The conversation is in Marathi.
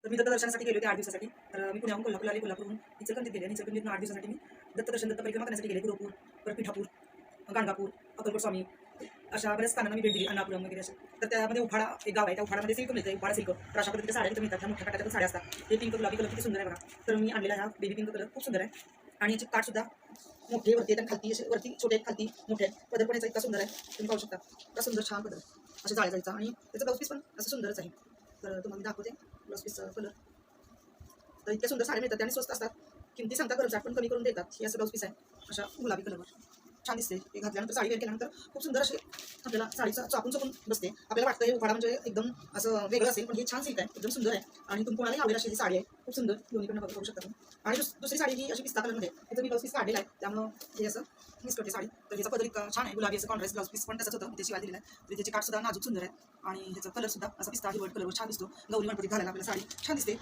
तर मी दत्तदर्शनासाठी गेले होते 8 दिवसासाठी. तर मी पुण्याहून कोल्हापूरला आले, कोल्हापूरहून इचलकरंजीत गेले आणि इचलकरंजीतून 8 दिवसासाठी मी दत्तदर्शन, दत्त परिक्रमा करण्यासाठी गेले. गुरुपूर, परत पिठापूर, गाणगापूर, अक्कलकोट स्वामी, अशा बऱ्याच स्थानांना मी भेट दिली. अन्नापुरम वगैरे असे. तर त्यामध्ये उफाडा एक गाव आहे, त्या उफाडामध्ये सिल्क मिळते, उफाडा सिल्क. तर अशा पद्धतीच्या साड्या तिथे मिळतात. ह्या मोठ्या काटाच्या साड्या असतात. हे पिंक गुलाबी कलर किती सुंदर आहे बघा. तर मी आणलेला हा बेबी पिंक कलर खूप सुंदर आहे. आणि याची काठसुद्धा मोठे वरती आहेत आणि खालती असे वरती छोटे आहेत, खालती मोठे आहेत. पदर पण याचा इतका सुंदर आहे, तुम्ही पाहू शकता. इतका सुंदर छान पदर असे जाळ्या जायचा. आणि त्याचं ब्लाऊज पीस पण असं सुंदरच आहे. तर तुम्हाला दाखवते ब्लाऊज पीसचा कलर. तर इतक्या सुंदर साड्या मिळतात आणि स्वस्त असतात. किमती सांगता गरजा पण कमी करून देतात. हे असं ब्लाऊज पीस आहे अशा गुलाबी कलरवर. छान दिसते. ते घातल्यानंतर साडी वेअर केल्यानंतर खूप सुंदर असे आपल्याला साडीचं चापून चपून बसते. आपल्याला वाटतं हे उपाडा म्हणजे एकदम असं वेगळं असेल, पण हे छान सिल्क आहे, एकदम सुंदर आहे. आणि तुम्ही कोणालाही आवडेल अशी ही साडी आहे. खूप सुंदर दोन्हीकडनं बघू शकता तुम्ही. आणि दुसरी साडी ही अशी पिस्ता कलरमध्ये, तिथं मी ब्लाऊज पीस काढलेला आहे, त्यामुळं हे असं मिस करते साडी. तर ह्याचा पदर इतका छान आहे, गुलाबी असं कॉन्ट्रास्ट ब्लाऊज पीस पण तसंच होतं, त्याची शिवाय दिलेला आहे. तर त्याची काठसुद्धा नाजूक सुंदर आहे. आणि ह्याचा कलरसुद्धा असा पिस्ता हिरवट कलरवर छान दिसतो. गौरी गणपतीत घालायला आपल्याला साडी छान दिसते.